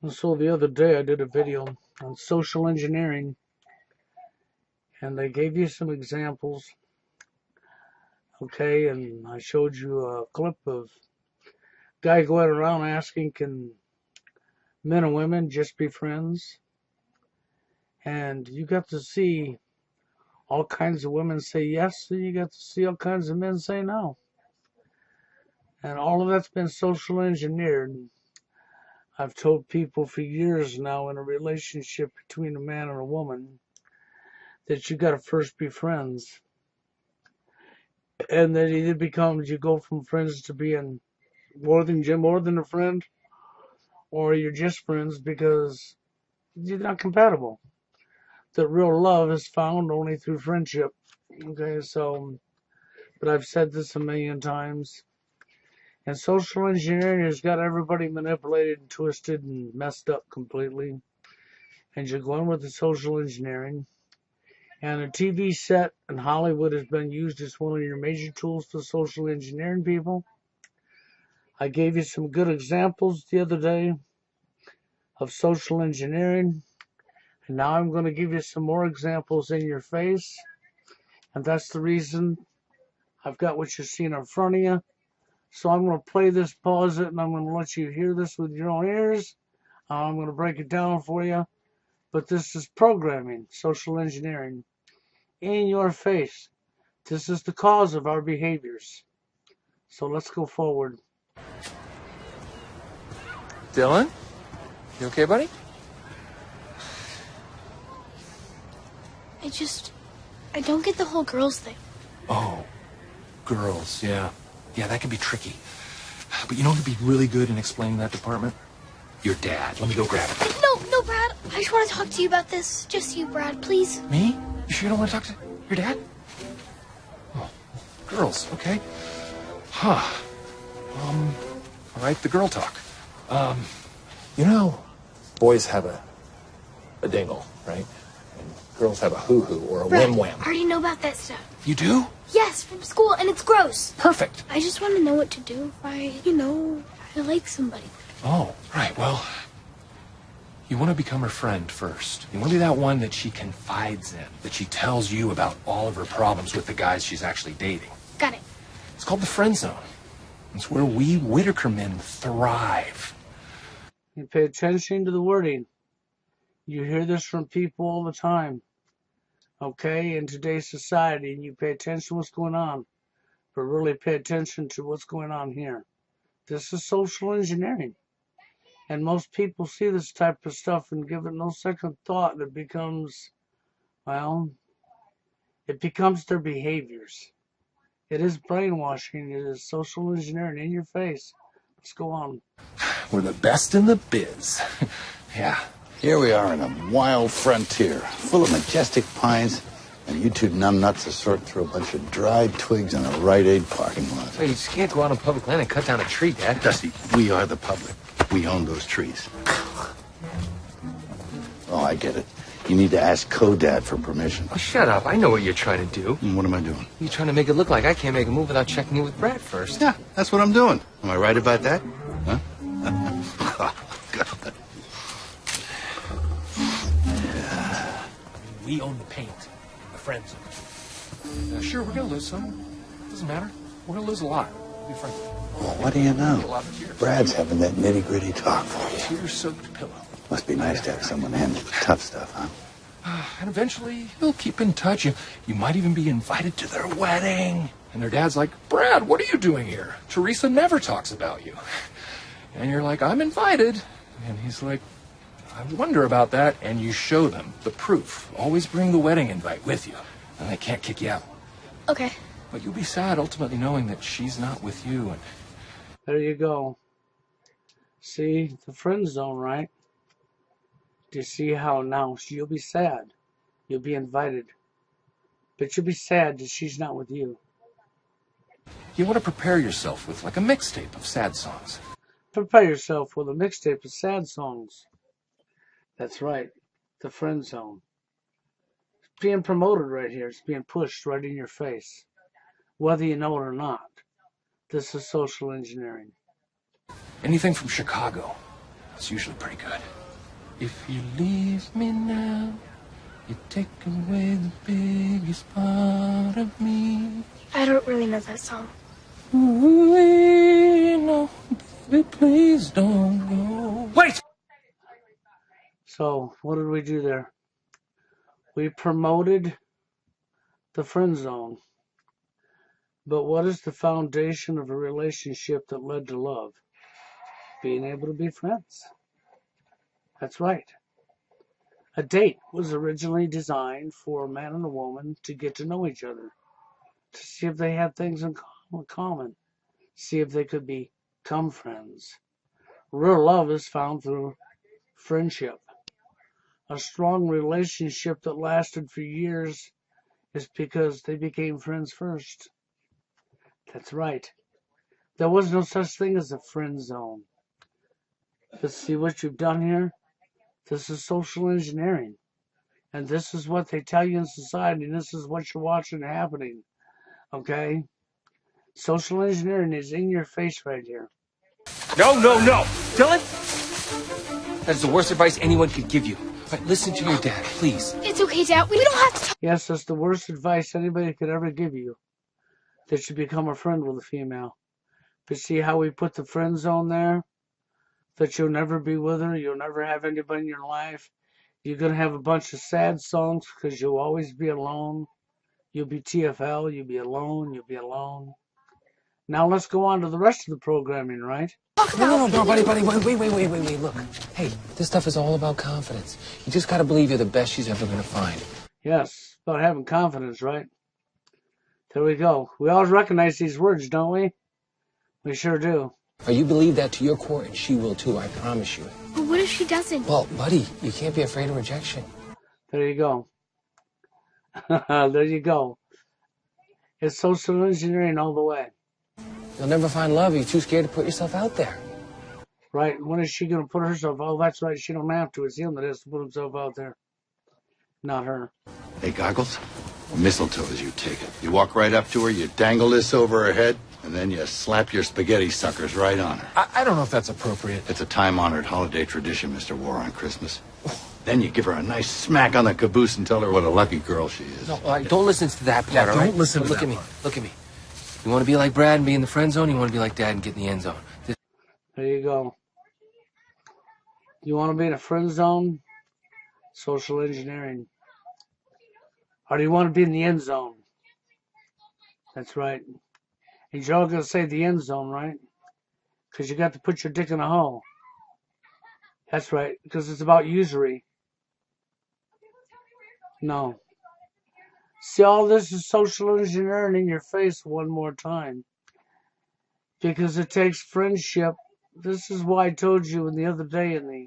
So the other day I did a video on social engineering, and I gave you some examples, okay, and I showed you a clip of a guy going around asking, can men and women just be friends? And you got to see all kinds of women say yes, and you got to see all kinds of men say no. And all of that's been social engineered. I've told people for years now in a relationship between a man and a woman that you got to first be friends. And then it becomes, you go from friends to being more than a friend, or you're just friends because you're not compatible. The real love is found only through friendship. Okay, so, but I've said this a million times. And social engineering has got everybody manipulated and twisted and messed up completely. And you're going with the social engineering. And a TV set in Hollywood has been used as one of your major tools for social engineering people. I gave you some good examples the other day of social engineering. And now I'm going to give you some more examples in your face. And that's the reason I've got what you're seeing in front of you. So I'm going to play this, pause it, and I'm going to let you hear this with your own ears. I'm going to break it down for you. But this is programming, social engineering, in your face. This is the cause of our behaviors. So let's go forward. Dylan? You okay, buddy? I don't get the whole girls thing. Oh, girls, yeah. Yeah, that can be tricky. But you know who'd be really good in explaining that department? Your dad. Let me go grab it. No, Brad. I just want to talk to you about this. Just you, Brad, please. Me? You sure you don't want to talk to your dad? Oh, girls, okay. Huh. All right, the girl talk. You know, boys have a dingle, right? And girls have a hoo-hoo or a Brad, wham-wham. I already know about that stuff. You do? Yes, from school, and it's gross. Perfect. I just want to know what to do if I like somebody. Oh, right, well, you want to become her friend first. You want to be that one that she confides in, that she tells you about all of her problems with the guys she's actually dating. Got it. It's called the friend zone. It's where we Whitaker men thrive. You pay attention to the wording. You hear this from people all the time. Okay, in today's society, and you pay attention to what's going on. But really pay attention to what's going on here. This is social engineering. And most people see this type of stuff and give it no second thought. And it becomes, well, it becomes their behaviors. It is brainwashing. It is social engineering in your face. Let's go on. We're the best in the biz. Yeah. Here we are in a wild frontier, full of majestic pines, and you two numbnuts are sorting through a bunch of dried twigs on a Rite Aid parking lot. Hey, you just can't go out on public land and cut down a tree, Dad. Dusty, we are the public. We own those trees. Oh, I get it. You need to ask Kodad for permission. Oh, shut up. I know what you're trying to do. And what am I doing? You're trying to make it look like I can't make a move without checking in with Brad first. Yeah, that's what I'm doing. Am I right about that? Huh? God. We own the paint, the friend zone. Sure, we're going to lose some. Doesn't matter. We're going to lose a lot. Be friendly. Well, what do you know? Brad's having that nitty-gritty talk for you. Tear-soaked pillow. Must be nice to have someone handle the tough stuff, huh? And eventually, they'll keep in touch. You might even be invited to their wedding. And their dad's like, Brad, what are you doing here? Teresa never talks about you. And you're like, I'm invited. And he's like, I wonder about that. And you show them the proof. Always bring the wedding invite with you. And they can't kick you out. Okay. But you'll be sad ultimately knowing that she's not with you. And There you go. See, the friend zone, right? Do you see how now you'll be sad? You'll be invited. But you'll be sad that she's not with you. you want to prepare yourself with like a mixtape of sad songs. Prepare yourself with a mixtape of sad songs. That's right. The friend zone. It's being promoted right here. It's being pushed right in your face. Whether you know it or not. This is social engineering. Anything from Chicago. It's usually pretty good. If you leave me now, you take away the biggest part of me. I don't really know that song. Ooh, no, baby, please don't go. Wait! So, what did we do there? We promoted the friend zone. But what is the foundation of a relationship that led to love? Being able to be friends. That's right. A date was originally designed for a man and a woman to get to know each other, to see if they had things in common, see if they could become friends. Real love is found through friendship. A strong relationship that lasted for years is because they became friends first. That's right. There was no such thing as a friend zone. But see what you've done here? This is social engineering. And this is what they tell you in society, and this is what you're watching happening. Okay? Social engineering is in your face right here. No. Dylan, that is the worst advice anyone could give you. All right, listen to your dad, please. It's okay, Dad. We don't have to talk. Yes, that's the worst advice anybody could ever give you. That you become a friend with a female. But see how we put the friend zone there? That you'll never be with her, you'll never have anybody in your life. You're going to have a bunch of sad songs because you'll always be alone. You'll be TFL, you'll be alone, you'll be alone. Now let's go on to the rest of the programming, right? No, buddy, wait, look. Hey, this stuff is all about confidence. You just gotta believe you're the best she's ever gonna find. Yes, about having confidence, right? There we go. We always recognize these words, don't we? We sure do. Or you believe that to your core, and she will too, I promise you. But what if she doesn't? Well, buddy, you can't be afraid of rejection. There you go. There you go. It's social engineering all the way. You'll never find love. You're too scared to put yourself out there. Right? When is she going to put herself out? Oh, that's right. She don't have to. It's him that has to put himself out there. Not her. Hey, Goggles, mistletoe as you take it. You walk right up to her, you dangle this over her head, and then you slap your spaghetti suckers right on her. I don't know if that's appropriate. It's a time-honored holiday tradition, Mr. War, on Christmas. Then you give her a nice smack on the caboose and tell her what a lucky girl she is. No, don't listen to that part, all right? Don't listen to Look that at me. part. Look at me. You want to be like Brad and be in the friend zone? You want to be like Dad and get in the end zone? There you go. You want to be in a friend zone? Social engineering. Or do you want to be in the end zone? That's right. And you're all going to say the end zone, right? Because you got to put your dick in a hole. That's right. Because it's about usury. No. See, all this is social engineering in your face one more time. Because it takes friendship. This is why I told you the other day in the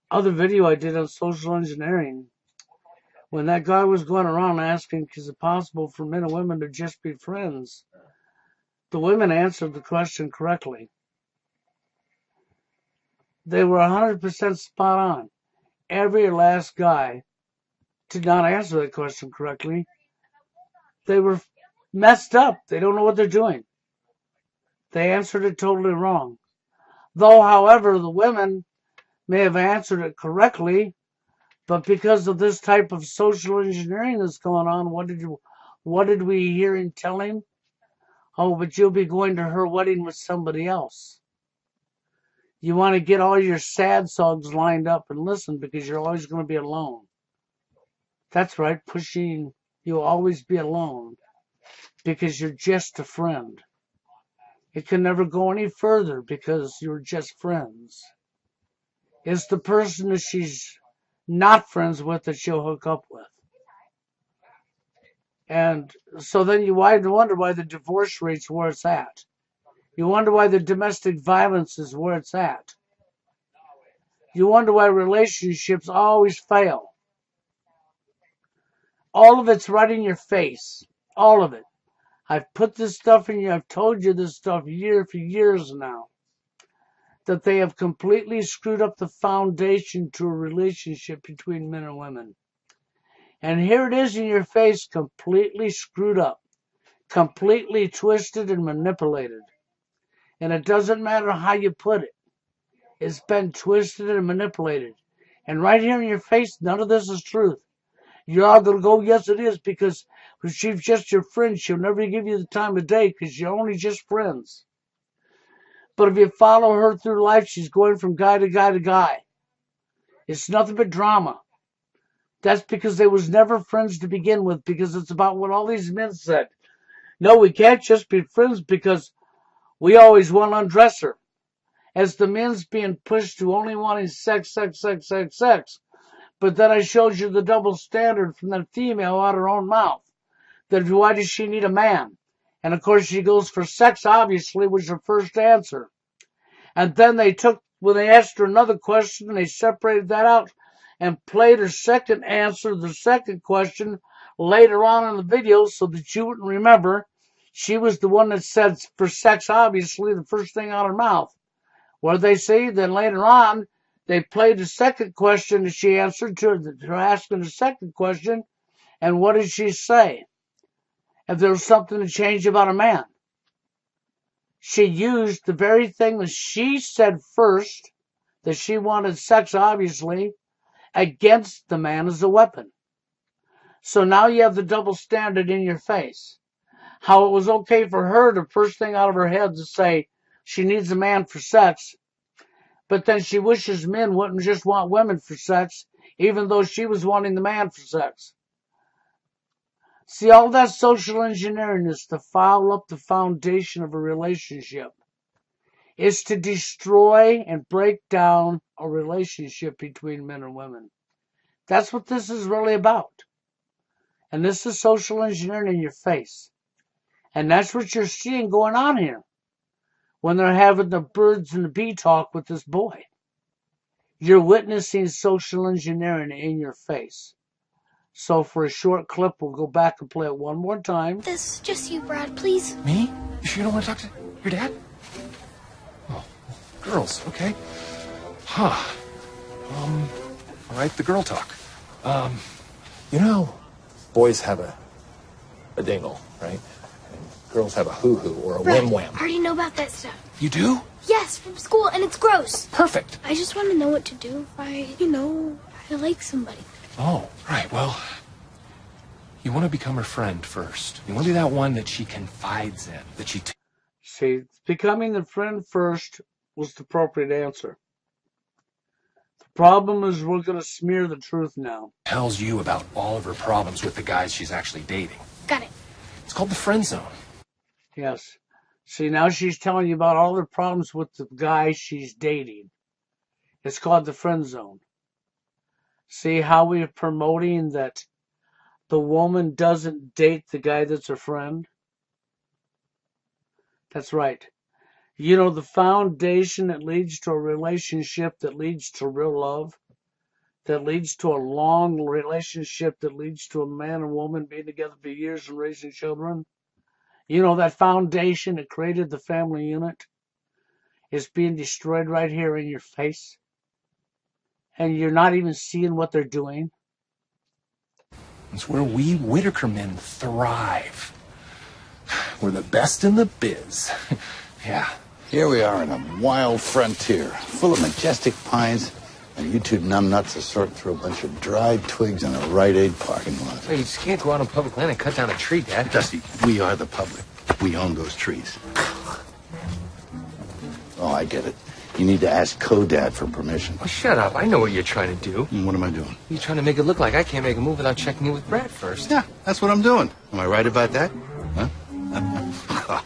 other video I did on social engineering. When that guy was going around asking, is it possible for men and women to just be friends? The women answered the question correctly. They were 100% spot on. Every last guy did not answer that question correctly. They were messed up. They don't know what they're doing. They answered it totally wrong. Though, however, the women may have answered it correctly, but because of this type of social engineering that's going on, what did we hear him tell him? Oh, but you'll be going to her wedding with somebody else. You want to get all your sad songs lined up and listen because you're always going to be alone. That's right, pushing, you'll always be alone because you're just a friend. It can never go any further because you're just friends. It's the person that she's not friends with that she'll hook up with. And so then you wonder why the divorce rate's where it's at. You wonder why the domestic violence is where it's at. You wonder why relationships always fail. All of it's right in your face. All of it. I've put this stuff in you. I've told you this stuff for years now. That they have completely screwed up the foundation to a relationship between men and women. And here it is in your face, completely screwed up. Completely twisted and manipulated. And it doesn't matter how you put it. It's been twisted and manipulated. And right here in your face, none of this is truth. You're all going to go, yes, it is, because if she's just your friend, she'll never give you the time of day because you're only just friends. But if you follow her through life, she's going from guy to guy to guy. It's nothing but drama. That's because they was never friends to begin with, because it's about what all these men said. No, we can't just be friends because we always want to undress her. As the men's being pushed to only wanting sex. But then I showed you the double standard from that female out her own mouth. That why does she need a man? And of course she goes for sex, obviously, was her first answer. And then when they asked her another question, they separated that out and played her second answer, the second question, later on in the video so that you wouldn't remember. She was the one that said for sex, obviously, the first thing out her mouth. What did they say? Then later on, they played the second question that she answered to asking the second question. And what did she say? If there was something to change about a man. She used the very thing that she said first, that she wanted sex, obviously, against the man as a weapon. So now you have the double standard in your face. How it was okay for her to first thing out of her head to say she needs a man for sex, but then she wishes men wouldn't just want women for sex, even though she was wanting the man for sex. See, all that social engineering is to foul up the foundation of a relationship. It's to destroy and break down a relationship between men and women. That's what this is really about. And this is social engineering in your face. And that's what you're seeing going on here when they're having the birds and the bee talk with this boy. You're witnessing social engineering in your face. So for a short clip, we'll go back and play it one more time. This is just you, Brad, please. Me? You sure you don't want to talk to your dad? Oh, girls, okay. Huh. All right, the girl talk. Boys have a dingle, right? And girls have a hoo-hoo or a Brad, wham-wham. I already know about that stuff. You do? Yes, from school, and it's gross. Perfect. I just want to know what to do if I like somebody. Oh, right, well, you want to become her friend first. You want to be that one that she confides in, that she... See, becoming the friend first was the appropriate answer. The problem is we're going to smear the truth now. tells you about all of her problems with the guys she's actually dating. Got it. It's called the friend zone. Yes. See, now she's telling you about all the problems with the guy she's dating. It's called the friend zone. See how we're promoting that the woman doesn't date the guy that's her friend? That's right. You know, the foundation that leads to a relationship, that leads to real love, that leads to a long relationship, that leads to a man and woman being together for years and raising children. You know, that foundation that created the family unit is being destroyed right here in your face. And you're not even seeing what they're doing. It's where we Whitaker men thrive. We're the best in the biz. Yeah. Here we are in a wild frontier, full of majestic pines, and you two numbnuts are sorting through a bunch of dried twigs in a Rite Aid parking lot. Hey, you just can't go out on public land and cut down a tree, Dad. Dusty, we are the public. We own those trees. Oh, I get it. You need to ask Co-Dad for permission. Oh, shut up. I know what you're trying to do. What am I doing? You're trying to make it look like I can't make a move without checking in with Brad first. Yeah, that's what I'm doing. Am I right about that? Huh? God.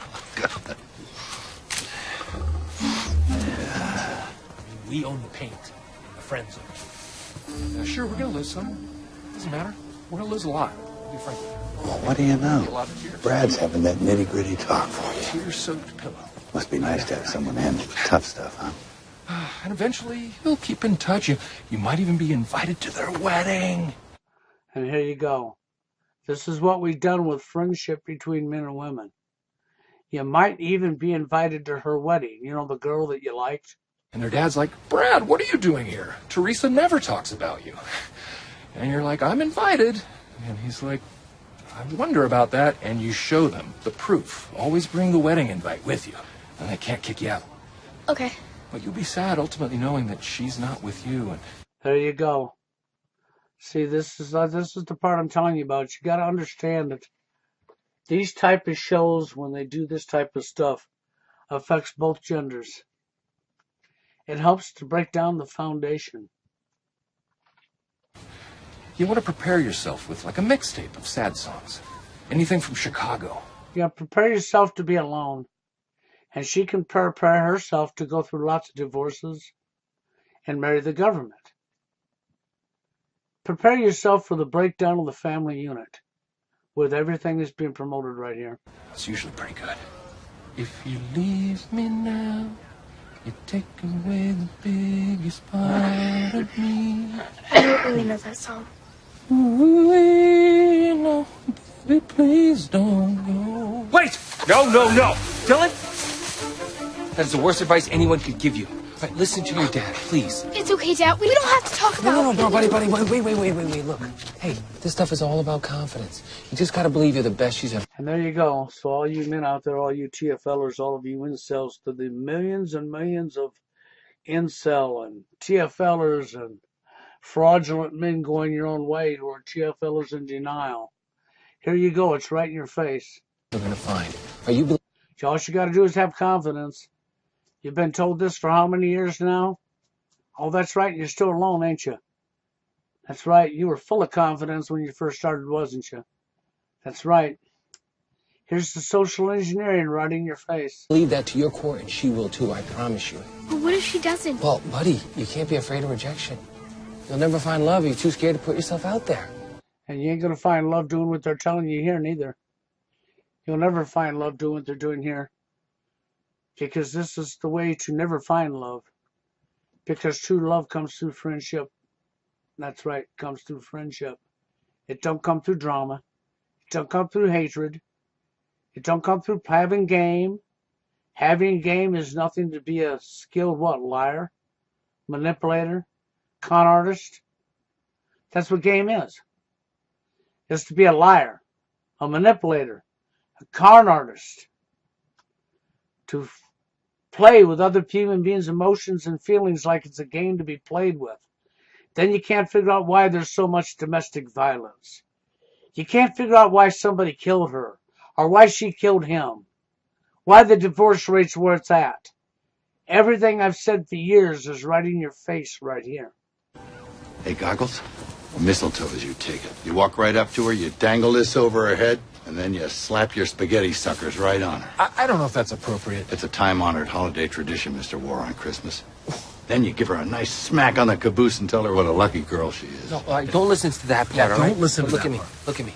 We own the paint. The friend zone. Yeah, sure, we're going to lose some. Doesn't matter. We're going to lose a lot. To be frank with you. Well, what do you A know? lot of tears. Brad's having that nitty-gritty talk for you. Tear-soaked pillow. Must be nice to have someone handle the tough stuff, huh? And eventually, you'll keep in touch. You might even be invited to their wedding. And here you go. This is what we've done with friendship between men and women. You might even be invited to her wedding. You know, the girl that you liked. And their dad's like, Brad, what are you doing here? Teresa never talks about you. And you're like, I'm invited. And he's like, I wonder about that. And you show them the proof. Always bring the wedding invite with you. And they can't kick you out. Okay. But you'll be sad ultimately knowing that she's not with you. And There you go. See, this is the part I'm telling you about. You got to understand that these type of shows, when they do this type of stuff, affects both genders. It helps to break down the foundation. you want to prepare yourself with like a mixtape of sad songs. Anything from Chicago. You got to prepare yourself to be alone. And she can prepare herself to go through lots of divorces and marry the government. Prepare yourself for the breakdown of the family unit with everything that's being promoted right here. It's usually pretty good. If you leave me now, you take away the biggest part of me. I don't really know that song. Ooh, no, baby, please don't go. Wait! No, no, no! Dylan? That is the worst advice anyone could give you. All right, listen to your dad, please. It's okay, Dad. We don't have to talk about No, buddy, wait. Look, hey, this stuff is all about confidence. You just gotta believe you're the best she's ever. And there you go. So all you men out there, all you TFLers, all of you incels, to the millions and millions of incel and TFLers and fraudulent men going your own way who are TFLers in denial. Here you go. It's right in your face. You're gonna find. Are you? All you got to do is have confidence. You've been told this for how many years now? Oh, that's right. You're still alone, ain't you? That's right. You were full of confidence when you first started, wasn't you? That's right. Here's the social engineering right in your face. Believe that to your core, and she will too. I promise you. But what if she doesn't? Well, buddy, you can't be afraid of rejection. You'll never find love. You're too scared to put yourself out there. And you ain't going to find love doing what they're telling you here, neither. You'll never find love doing what they're doing here. Because this is the way to never find love. Because true love comes through friendship. That's right, it comes through friendship. It don't come through drama. It don't come through hatred. It don't come through having game. Having game is nothing to be a skilled what? Liar? Manipulator? Con artist? That's what game is. It's to be a liar, a manipulator, a con artist, to play with other human beings' emotions and feelings like it's a game to be played with. Then you can't figure out why there's so much domestic violence. You can't figure out why somebody killed her or why she killed him, why the divorce rate's where it's at. Everything I've said for years is right in your face right here. Hey, Goggles, mistletoe as you take it. You walk right up to her, you dangle this over her head, and then you slap your spaghetti suckers right on her. I don't know if that's appropriate. It's a time-honored holiday tradition, Mr. War, on Christmas. Then you give her a nice smack on the caboose and tell her what a lucky girl she is. No, don't listen to that part. Yeah, all don't right? listen to Look that at me. part. Look at me.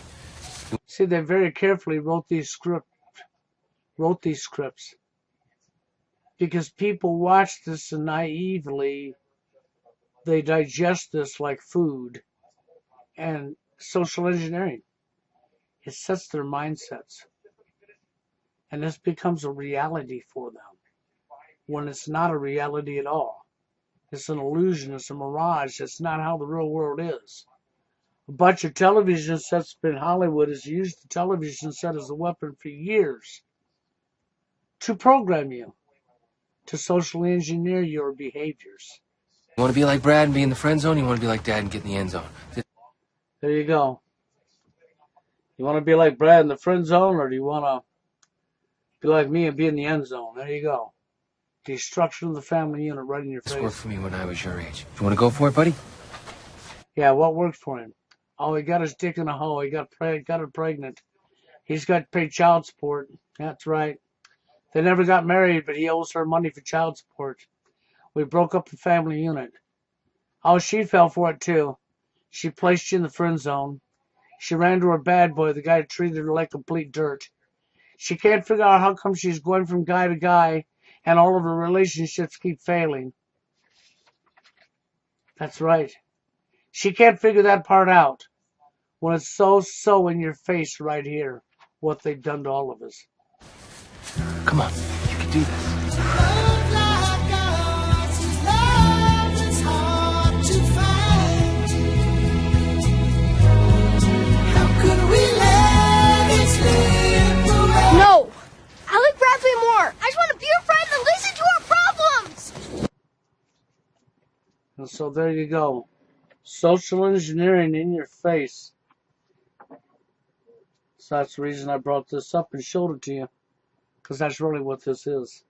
See, they very carefully wrote these scripts because people watch this and naively they digest this like food and social engineering. It sets their mindsets. And this becomes a reality for them when it's not a reality at all. It's an illusion. It's a mirage. It's not how the real world is. A bunch of television sets in Hollywood has used the television set as a weapon for years to program you, to socially engineer your behaviors. You want to be like Brad and be in the friend zone? You want to be like Dad and get in the end zone? There you go. You want to be like Brad in the friend zone, or do you want to be like me and be in the end zone? There you go. Destruction of the family unit right in your This face. worked for me when I was your age. You want to go for it, buddy? Yeah, what worked for him? Oh, he got his dick in a hole. He got her pregnant. He's got to pay child support. That's right. They never got married, but he owes her money for child support. We broke up the family unit. Oh, she fell for it too. She placed you in the friend zone. She ran to her bad boy. The guy treated her like complete dirt. She can't figure out how come she's going from guy to guy and all of her relationships keep failing. That's right. She can't figure that part out when it's so in your face right here what they've done to all of us. Come on. You can do this. No! I like Bradley more! I just want to be your friend and listen to our problems! So there you go. Social engineering in your face. So that's the reason I brought this up and showed it to you. Because that's really what this is.